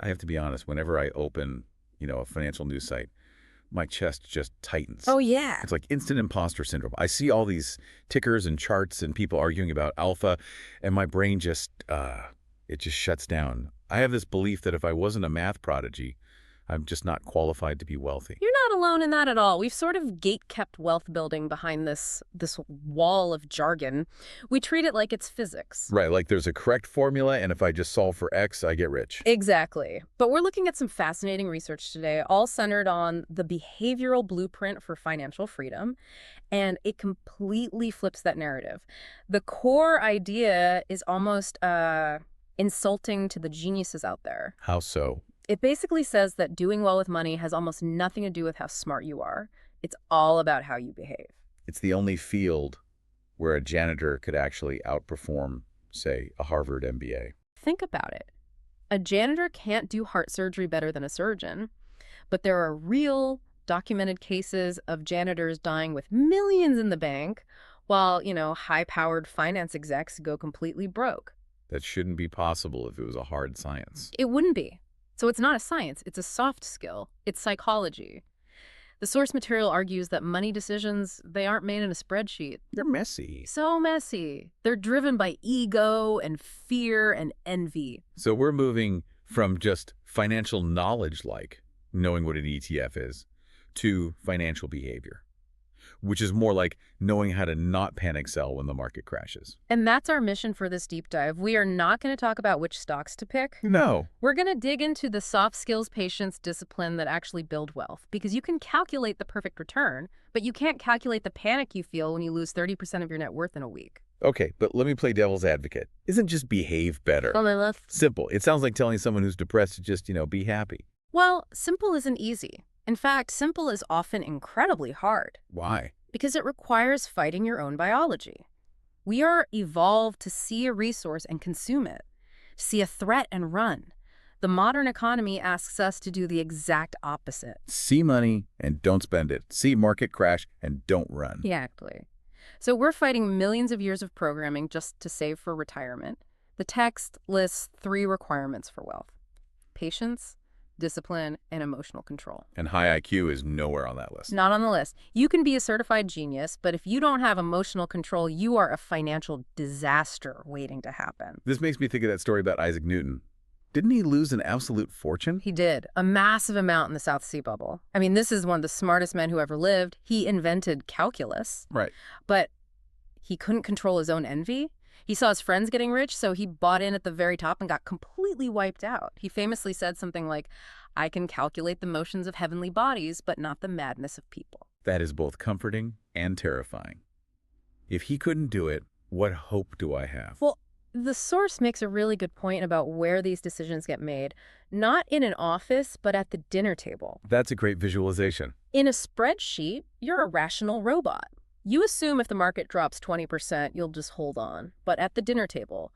I have to be honest, whenever I open, a financial news site, my chest just tightens. Oh, yeah. It's like instant imposter syndrome. I see all these tickers and charts and people arguing about alpha, and my brain it just shuts down. I have this belief that if I wasn't a math prodigy, I'm just not qualified to be wealthy. You're not alone in that at all. We've sort of gate-kept wealth building behind this wall of jargon. We treat it like it's physics. Right, like there's a correct formula, and if I just solve for X, I get rich. Exactly. But we're looking at some fascinating research today, all centered on the behavioral blueprint for financial freedom, and it completely flips that narrative. The core idea is almost insulting to the geniuses out there. How so? It basically says that doing well with money has almost nothing to do with how smart you are. It's all about how you behave. It's the only field where a janitor could actually outperform, say, a Harvard MBA. Think about it. A janitor can't do heart surgery better than a surgeon, but there are real documented cases of janitors dying with millions in the bank while, high-powered finance execs go completely broke. That shouldn't be possible if it was a hard science. It wouldn't be. So it's not a science, it's a soft skill. It's psychology. The source material argues that money decisions, they aren't made in a spreadsheet. They're messy. So messy. They're driven by ego and fear and envy. So we're moving from just financial knowledge, like knowing what an ETF is, to financial behavior, which is more like knowing how to not panic sell when the market crashes. And that's our mission for this deep dive. We are not going to talk about which stocks to pick. No. We're going to dig into the soft skills, patience, discipline that actually build wealth. Because you can calculate the perfect return, but you can't calculate the panic you feel when you lose 30% of your net worth in a week. Okay, but let me play devil's advocate. Isn't just behave better? Simple. It sounds like telling someone who's depressed to just, be happy. Well, simple isn't easy. In fact, simple is often incredibly hard. Why? Because it requires fighting your own biology. We are evolved to see a resource and consume it, see a threat and run. The modern economy asks us to do the exact opposite. See money and don't spend it. See market crash and don't run. Exactly. So we're fighting millions of years of programming just to save for retirement. The text lists 3 requirements for wealth: patience, discipline, and emotional control. And high IQ is nowhere on that list. Not on the list. You can be a certified genius, but if you don't have emotional control, you are a financial disaster waiting to happen. This makes me think of that story about Isaac Newton. Didn't he lose an absolute fortune? He did. A massive amount in the South Sea Bubble. I mean, this is one of the smartest men who ever lived. He invented calculus. Right. But he couldn't control his own envy. He saw his friends getting rich, so he bought in at the very top and got completely wiped out. He famously said something like, "I can calculate the motions of heavenly bodies, but not the madness of people." That is both comforting and terrifying. If he couldn't do it, what hope do I have? Well, the source makes a really good point about where these decisions get made. Not in an office, but at the dinner table. That's a great visualization. In a spreadsheet, you're a rational robot. You assume if the market drops 20%, you'll just hold on. But at the dinner table,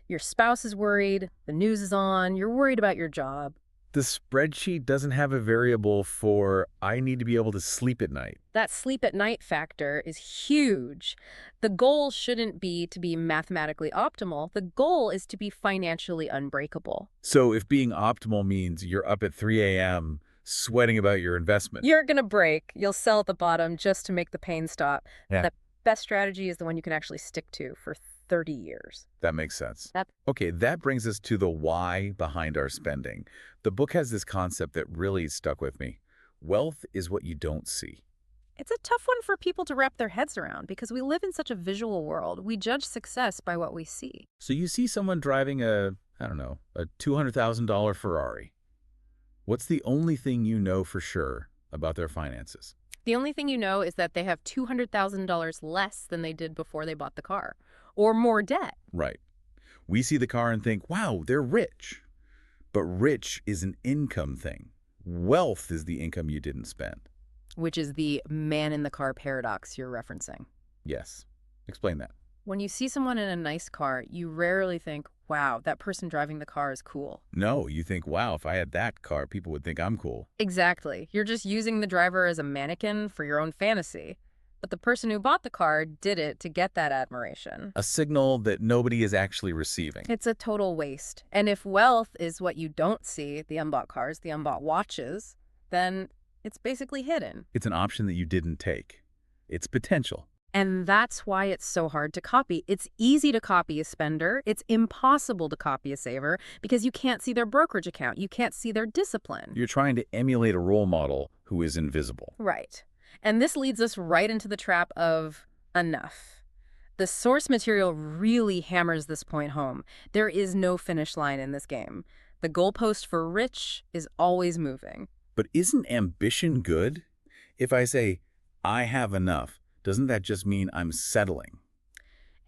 your spouse is worried, the news is on, you're worried about your job. The spreadsheet doesn't have a variable for I need to be able to sleep at night. That sleep at night factor is huge. The goal shouldn't be to be mathematically optimal. The goal is to be financially unbreakable. So if being optimal means you're up at 3 a.m., sweating about your investment. You're going to break. You'll sell at the bottom just to make the pain stop. Yeah. The best strategy is the one you can actually stick to for 30 years. That makes sense. Okay, that brings us to the why behind our spending. The book has this concept that really stuck with me. Wealth is what you don't see. It's a tough one for people to wrap their heads around because we live in such a visual world. We judge success by what we see. So you see someone driving a $200,000 Ferrari. What's the only thing you know for sure about their finances? The only thing you know is that they have $200,000 less than they did before they bought the car, or more debt. Right. We see the car and think, wow, they're rich. But rich is an income thing. Wealth is the income you didn't spend. Which is the man in the car paradox you're referencing. Yes. Explain that. When you see someone in a nice car, you rarely think, wow, that person driving the car is cool. No, you think, wow, if I had that car, people would think I'm cool. Exactly. You're just using the driver as a mannequin for your own fantasy. But the person who bought the car did it to get that admiration. A signal that nobody is actually receiving. It's a total waste. And if wealth is what you don't see, the unbought cars, the unbought watches, then it's basically hidden. It's an option that you didn't take. It's potential. And that's why it's so hard to copy. It's easy to copy a spender. It's impossible to copy a saver because you can't see their brokerage account. You can't see their discipline. You're trying to emulate a role model who is invisible. Right. And this leads us right into the trap of enough. The source material really hammers this point home. There is no finish line in this game. The goalpost for rich is always moving. But isn't ambition good? If I say, I have enough, doesn't that just mean I'm settling?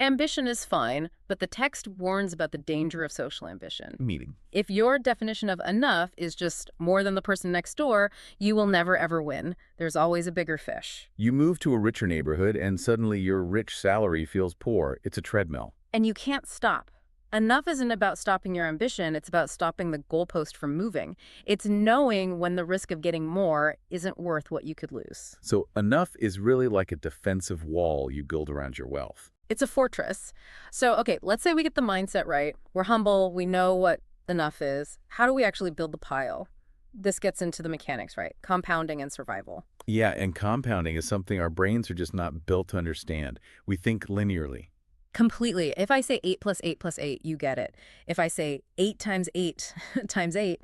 Ambition is fine, but the text warns about the danger of social ambition. Meeting. If your definition of enough is just more than the person next door, you will never ever win. There's always a bigger fish. You move to a richer neighborhood and suddenly your rich salary feels poor. It's a treadmill. And you can't stop. Enough isn't about stopping your ambition, it's about stopping the goalpost from moving. It's knowing when the risk of getting more isn't worth what you could lose. So enough is really like a defensive wall you build around your wealth. It's a fortress. So, okay, let's say we get the mindset right. We're humble. We know what enough is. How do we actually build the pile? This gets into the mechanics, right? Compounding and survival. Yeah, and compounding is something our brains are just not built to understand. We think linearly. Completely. If I say 8 plus 8 plus 8, you get it. If I say 8 times 8 times 8,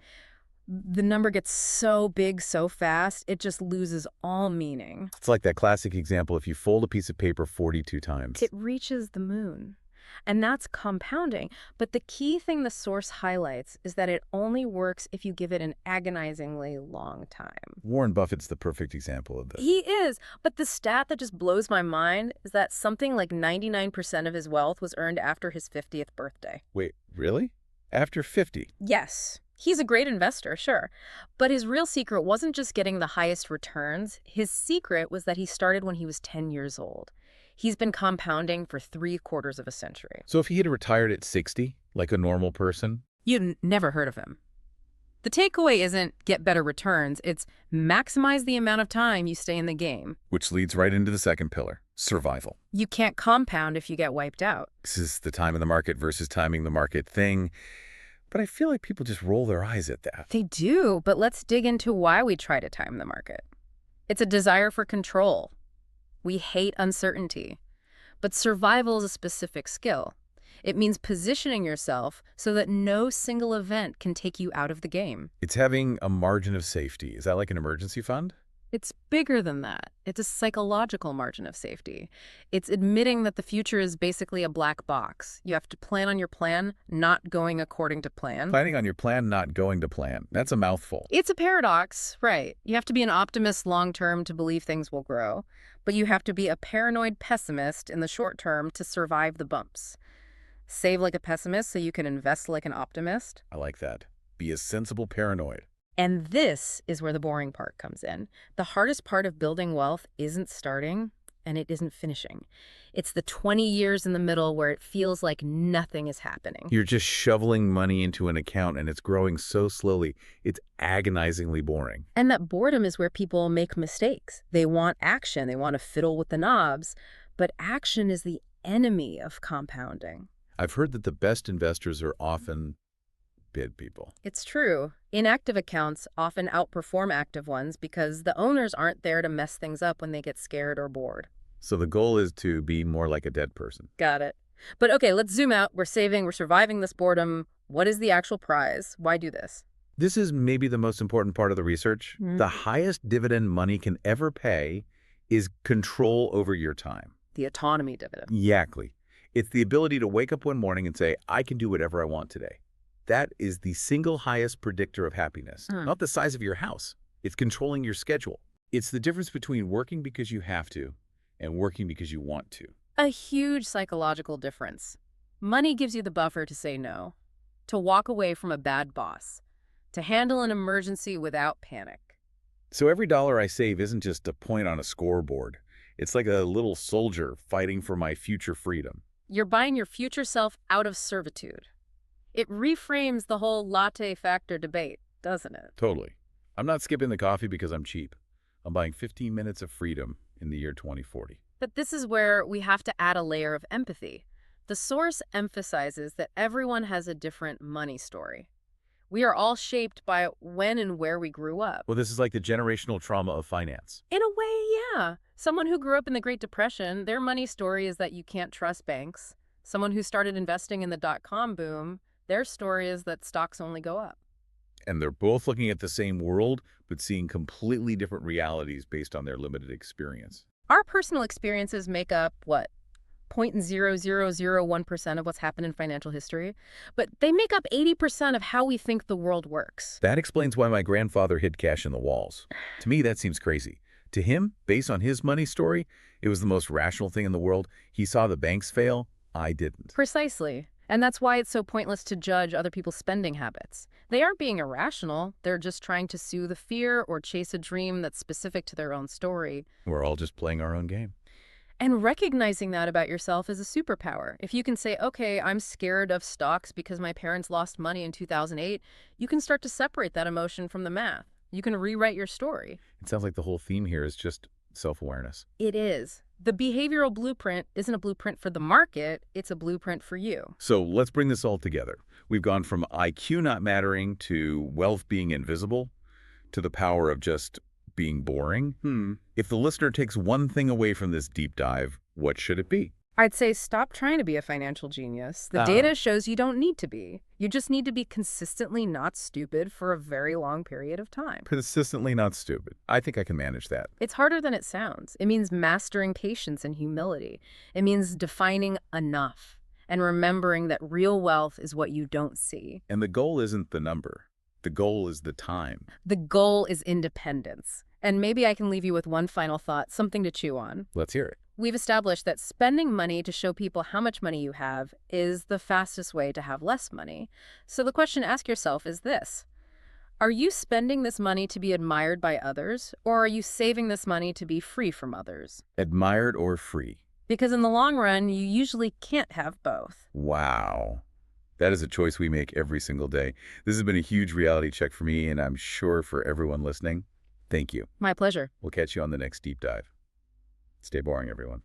the number gets so big so fast, it just loses all meaning. It's like that classic example, if you fold a piece of paper 42 times. It reaches the moon. And that's compounding. But the key thing the source highlights is that it only works if you give it an agonizingly long time. Warren Buffett's the perfect example of this. He is. But the stat that just blows my mind is that something like 99% of his wealth was earned after his 50th birthday. Wait, really? After 50? Yes. He's a great investor, sure. But his real secret wasn't just getting the highest returns. His secret was that he started when he was 10 years old. He's been compounding for 3/4 of a century. So if he had retired at 60, like a normal person? You'd never heard of him. The takeaway isn't get better returns, it's maximize the amount of time you stay in the game. Which leads right into the second pillar, survival. You can't compound if you get wiped out. This is the time of the market versus timing the market thing. But I feel like people just roll their eyes at that. They do, but let's dig into why we try to time the market. It's a desire for control. We hate uncertainty. But survival is a specific skill. It means positioning yourself so that no single event can take you out of the game. It's having a margin of safety. Is that like an emergency fund? It's bigger than that. It's a psychological margin of safety. It's admitting that the future is basically a black box. You have to plan on your plan, not going according to plan. Planning on your plan, not going to plan. That's a mouthful. It's a paradox, right? You have to be an optimist long-term to believe things will grow, but you have to be a paranoid pessimist in the short term to survive the bumps. Save like a pessimist so you can invest like an optimist. I like that. Be a sensible paranoid. And this is where the boring part comes in. The hardest part of building wealth isn't starting, and it isn't finishing. It's the 20 years in the middle where it feels like nothing is happening. You're just shoveling money into an account and it's growing so slowly, it's agonizingly boring. And that boredom is where people make mistakes. They want action, they want to fiddle with the knobs, but action is the enemy of compounding. I've heard that the best investors are often bid people. It's true. Inactive accounts often outperform active ones because the owners aren't there to mess things up when they get scared or bored. So the goal is to be more like a dead person. Got it. But okay, let's zoom out. We're saving, we're surviving this boredom. What is the actual prize? Why do this? This is maybe the most important part of the research. The highest dividend money can ever pay is control over your time. The autonomy dividend. Exactly. It's the ability to wake up one morning and say, I can do whatever I want today. That is the single highest predictor of happiness, not the size of your house. It's controlling your schedule. It's the difference between working because you have to and working because you want to. A huge psychological difference. Money gives you the buffer to say no, to walk away from a bad boss, to handle an emergency without panic. So every dollar I save isn't just a point on a scoreboard. It's like a little soldier fighting for my future freedom. You're buying your future self out of servitude. It reframes the whole latte factor debate, doesn't it? Totally. I'm not skipping the coffee because I'm cheap. I'm buying 15 minutes of freedom in the year 2040. But this is where we have to add a layer of empathy. The source emphasizes that everyone has a different money story. We are all shaped by when and where we grew up. Well, this is like the generational trauma of finance. In a way, yeah. Someone who grew up in the Great Depression, their money story is that you can't trust banks. Someone who started investing in the dot-com boom, their story is that stocks only go up. And they're both looking at the same world, but seeing completely different realities based on their limited experience. Our personal experiences make up, what, 0.0001% of what's happened in financial history, but they make up 80% of how we think the world works. That explains why my grandfather hid cash in the walls. To me, that seems crazy. To him, based on his money story, it was the most rational thing in the world. He saw the banks fail. I didn't. Precisely. And that's why it's so pointless to judge other people's spending habits. They aren't being irrational. They're just trying to soothe a fear or chase a dream that's specific to their own story. We're all just playing our own game. And recognizing that about yourself is a superpower. If you can say, okay, I'm scared of stocks because my parents lost money in 2008, you can start to separate that emotion from the math. You can rewrite your story. It sounds like the whole theme here is just self-awareness. It is. The behavioral blueprint isn't a blueprint for the market, it's a blueprint for you. So let's bring this all together. We've gone from IQ not mattering to wealth being invisible to the power of just being boring. If the listener takes one thing away from this deep dive, what should it be? I'd say stop trying to be a financial genius. The data shows you don't need to be. You just need to be consistently not stupid for a very long period of time. Consistently not stupid. I think I can manage that. It's harder than it sounds. It means mastering patience and humility. It means defining enough and remembering that real wealth is what you don't see. And the goal isn't the number. The goal is the time. The goal is independence. And maybe I can leave you with one final thought, something to chew on. Let's hear it. We've established that spending money to show people how much money you have is the fastest way to have less money. So the question to ask yourself is this: are you spending this money to be admired by others, or are you saving this money to be free from others? Admired or free? Because in the long run, you usually can't have both. Wow. That is a choice we make every single day. This has been a huge reality check for me, and I'm sure for everyone listening. Thank you. My pleasure. We'll catch you on the next deep dive. Stay boring, everyone.